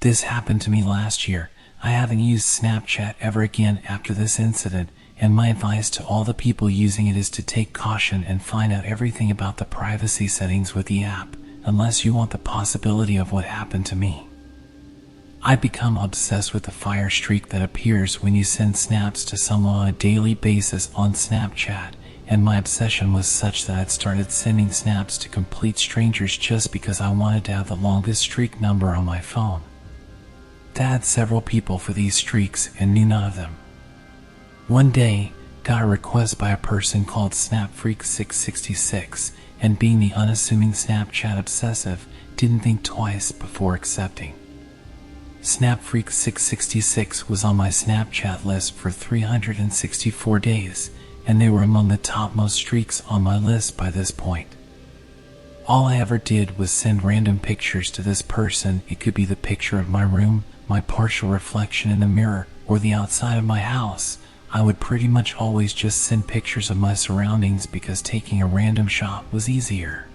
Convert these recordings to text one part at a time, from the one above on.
This happened to me last year. I haven't used Snapchat ever again after this incident, and my advice to all the people using it is to take caution and find out everything about the privacy settings with the app, unless you want the possibility of what happened to me. I've become obsessed with the fire streak that appears when you send snaps to someone on a daily basis on Snapchat, and my obsession was such that I'd started sending snaps to complete strangers just because I wanted to have the longest streak number on my phone. I had several people for these streaks and knew none of them. One day, got a request by a person called SnapFreak666, and being the unassuming Snapchat obsessive, didn't think twice before accepting. SnapFreak666 was on my Snapchat list for 364 days, and they were among the topmost streaks on my list by this point. All I ever did was send random pictures to this person. It could be the picture of my room, my partial reflection in the mirror, or the outside of my house. I would pretty much always just send pictures of my surroundings because taking a random shot was easier.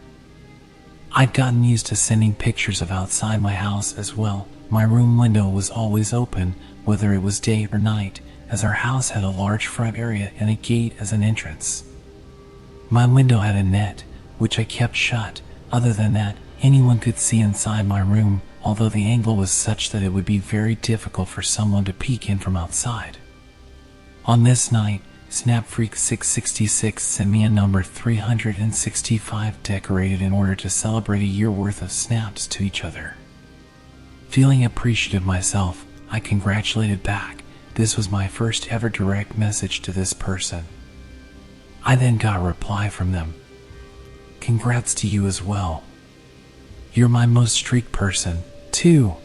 I'd gotten used to sending pictures of outside my house as well. My room window was always open, whether it was day or night, as our house had a large front area and a gate as an entrance. My window had a net, which I kept shut. Other than that, anyone could see inside my room, although the angle was such that it would be very difficult for someone to peek in from outside. On this night, SnapFreak666 sent me a number 365 decorated in order to celebrate a year worth of snaps to each other. Feeling appreciative myself, I congratulated back. This was my first ever direct message to this person. I then got a reply from them. Congrats to you as well. You're my most streak person, too.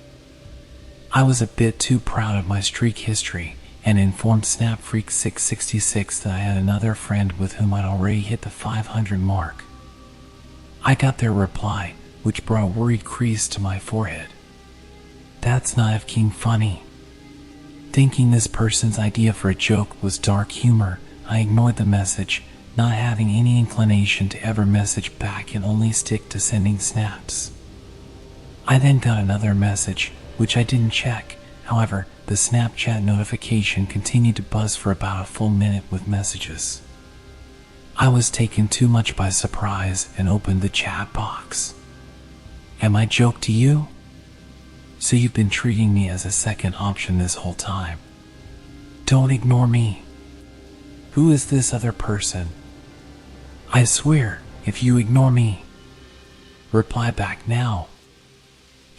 I was a bit too proud of my streak history, and informed SnapFreak666 that I had another friend with whom I'd already hit the 500 mark. I got their reply, which brought a worried crease to my forehead. That's not f***ing funny. Thinking this person's idea for a joke was dark humor, I ignored the message, not having any inclination to ever message back and only stick to sending snaps. I then got another message, which I didn't check. However, the Snapchat notification continued to buzz for about a full minute with messages. I was taken too much by surprise and opened the chat box. Am I a joke to you? So you've been treating me as a second option this whole time. Don't ignore me. Who is this other person? I swear, if you ignore me. Reply back now.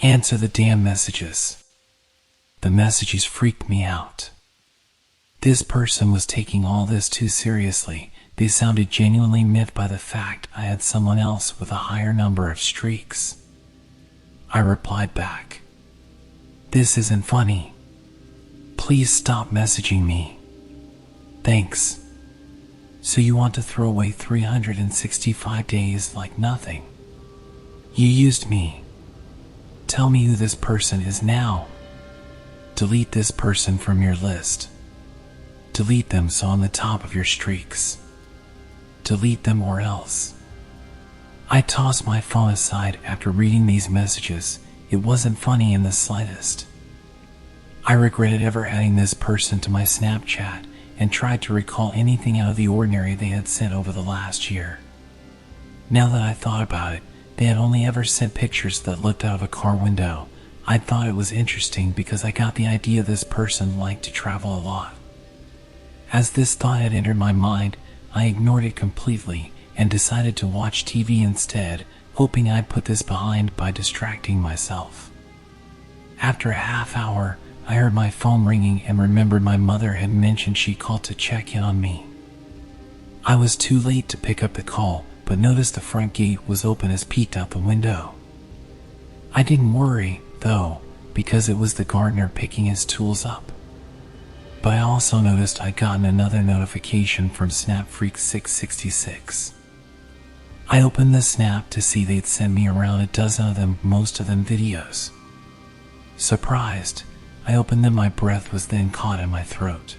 Answer the damn messages. The messages freaked me out. This person was taking all this too seriously. They sounded genuinely miffed by the fact I had someone else with a higher number of streaks. I replied back. This isn't funny. Please stop messaging me. Thanks. So you want to throw away 365 days like nothing? You used me. Tell me who this person is now. Delete this person from your list. Delete them so on the top of your streaks. Delete them or else. I tossed my phone aside after reading these messages. It wasn't funny in the slightest. I regretted ever adding this person to my Snapchat and tried to recall anything out of the ordinary they had sent over the last year. Now that I thought about it, they had only ever sent pictures that looked out of a car window. I thought it was interesting because I got the idea this person liked to travel a lot. As this thought had entered my mind, I ignored it completely and decided to watch TV instead, hoping I'd put this behind by distracting myself. After a half hour, I heard my phone ringing and remembered my mother had mentioned she called to check in on me. I was too late to pick up the call, but noticed the front gate was open as peeked out the window. I didn't worry, though, because it was the gardener picking his tools up. But I also noticed I'd gotten another notification from SnapFreak666. I opened the snap to see they'd sent me around a dozen of them, most of them videos. Surprised, I opened them. My breath was then caught in my throat.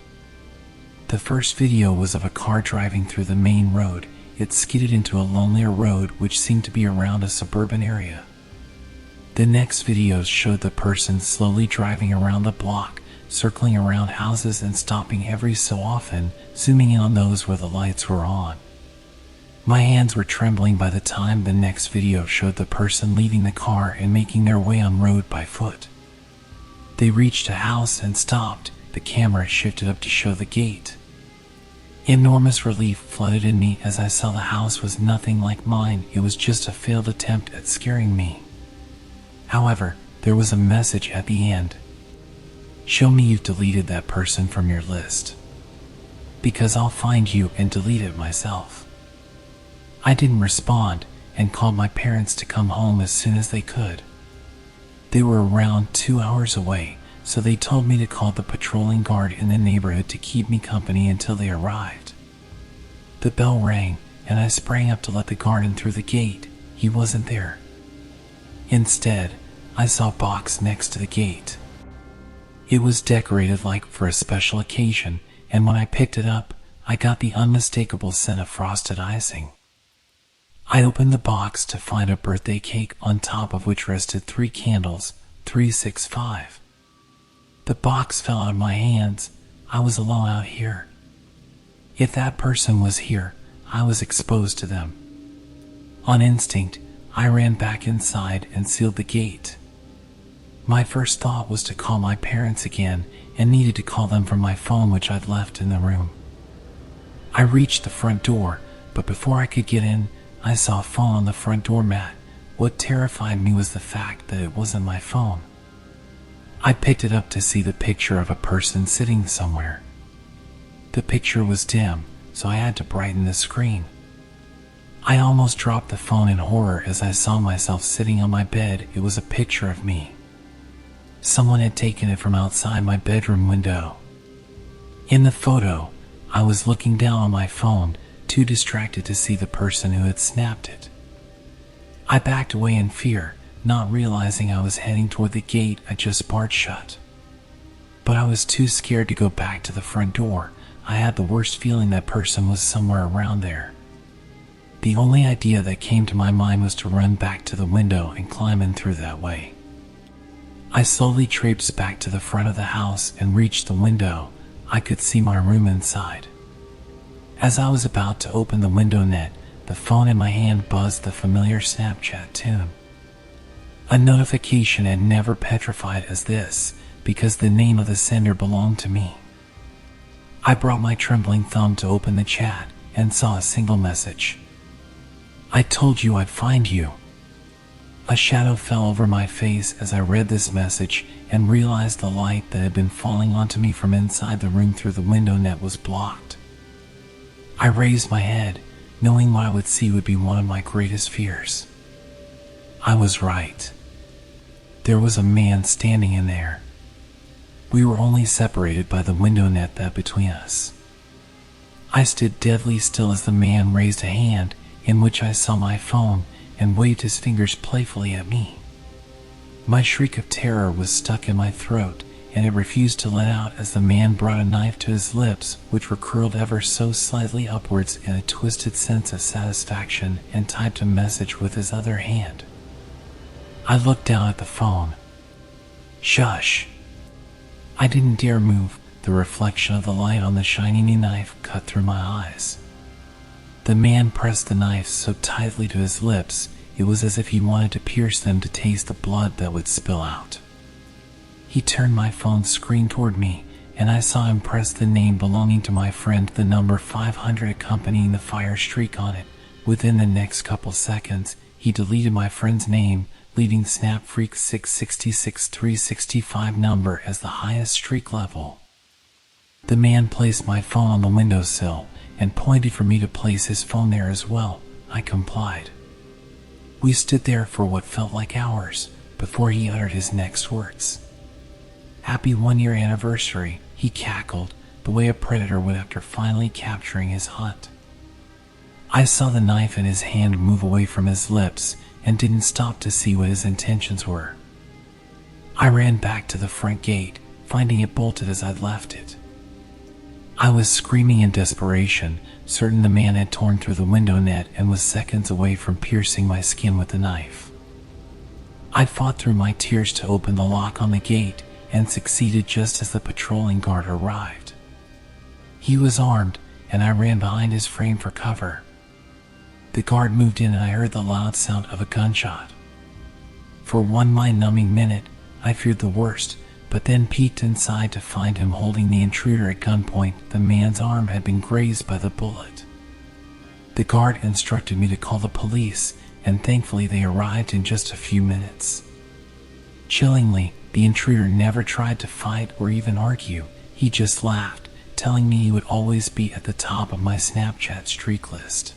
The first video was of a car driving through the main road. It skidded into a lonelier road which seemed to be around a suburban area. The next videos showed the person slowly driving around the block, circling around houses and stopping every so often, zooming in on those where the lights were on. My hands were trembling by the time the next video showed the person leaving the car and making their way on road by foot. They reached a house and stopped. The camera shifted up to show the gate. Enormous relief flooded in me as I saw the house was nothing like mine. It was just a failed attempt at scaring me. However, there was a message at the end. Show me you've deleted that person from your list, because I'll find you and delete it myself. I didn't respond and called my parents to come home as soon as they could. They were around 2 hours away, so they told me to call the patrolling guard in the neighborhood to keep me company until they arrived. The bell rang, and I sprang up to let the guard in through the gate. He wasn't there. Instead, I saw a box next to the gate. It was decorated like for a special occasion, and when I picked it up, I got the unmistakable scent of frosted icing. I opened the box to find a birthday cake on top of which rested 3 candles, 365. The box fell out of my hands. I was alone out here. If that person was here, I was exposed to them. On instinct, I ran back inside and sealed the gate. My first thought was to call my parents again and needed to call them from my phone, which I'd left in the room. I reached the front door, but before I could get in, I saw a phone on the front door mat. What terrified me was the fact that it wasn't my phone. I picked it up to see the picture of a person sitting somewhere. The picture was dim, so I had to brighten the screen. I almost dropped the phone in horror as I saw myself sitting on my bed. It was a picture of me. Someone had taken it from outside my bedroom window. In the photo, I was looking down on my phone, too distracted to see the person who had snapped it. I backed away in fear, not realizing I was heading toward the gate I just barred shut. But I was too scared to go back to the front door. I had the worst feeling that person was somewhere around there. The only idea that came to my mind was to run back to the window and climb in through that way. I slowly traipsed back to the front of the house and reached the window. I could see my room inside. As I was about to open the window net, the phone in my hand buzzed the familiar Snapchat tune. A notification had never petrified as this, because the name of the sender belonged to me. I brought my trembling thumb to open the chat and saw a single message. I told you I'd find you. A shadow fell over my face as I read this message and realized the light that had been falling onto me from inside the room through the window net was blocked. I raised my head, knowing what I would see would be one of my greatest fears. I was right. There was a man standing in there. We were only separated by the window net that between us. I stood deadly still as the man raised a hand, in which I saw my phone, and waved his fingers playfully at me. My shriek of terror was stuck in my throat, and it refused to let out as the man brought a knife to his lips, which were curled ever so slightly upwards in a twisted sense of satisfaction, and typed a message with his other hand. I looked down at the phone. Shush. I didn't dare move. The reflection of the light on the shining knife cut through my eyes. The man pressed the knife so tightly to his lips, it was as if he wanted to pierce them to taste the blood that would spill out. He turned my phone screen toward me, and I saw him press the name belonging to my friend, the number 500 accompanying the fire streak on it. Within the next couple seconds, he deleted my friend's name, leaving Snapfreak 666 365 number as the highest streak level. The man placed my phone on the windowsill and pointed for me to place his phone there as well. I complied. We stood there for what felt like hours before he uttered his next words. Happy 1-year anniversary, he cackled, the way a predator would after finally capturing his hunt. I saw the knife in his hand move away from his lips and didn't stop to see what his intentions were. I ran back to the front gate, finding it bolted as I'd left it. I was screaming in desperation, certain the man had torn through the window net and was seconds away from piercing my skin with the knife. I fought through my tears to open the lock on the gate and succeeded just as the patrolling guard arrived. He was armed, and I ran behind his frame for cover. The guard moved in and I heard the loud sound of a gunshot. For one mind-numbing minute, I feared the worst, but then peeked inside to find him holding the intruder at gunpoint. The man's arm had been grazed by the bullet. The guard instructed me to call the police, and thankfully they arrived in just a few minutes. Chillingly, the intruder never tried to fight or even argue. He just laughed, telling me he would always be at the top of my Snapchat streak list.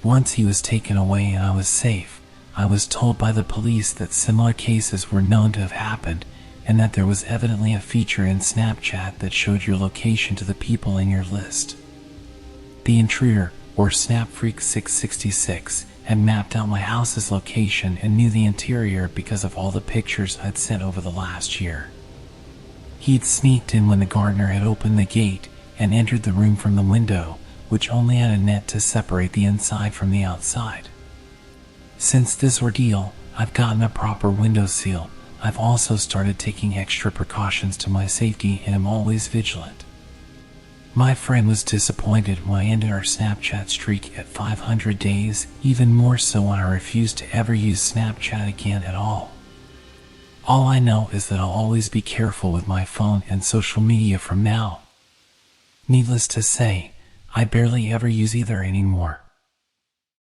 Once he was taken away and I was safe, I was told by the police that similar cases were known to have happened, and that there was evidently a feature in Snapchat that showed your location to the people in your list. The intruder, or SnapFreak666, had mapped out my house's location and knew the interior because of all the pictures I'd sent over the last year. He'd sneaked in when the gardener had opened the gate and entered the room from the window, which only had a net to separate the inside from the outside. Since this ordeal, I've gotten a proper window seal. I've also started taking extra precautions to my safety and am always vigilant. My friend was disappointed when I ended our Snapchat streak at 500 days, even more so when I refused to ever use Snapchat again at all. All I know is that I'll always be careful with my phone and social media from now. Needless to say, I barely ever use either anymore.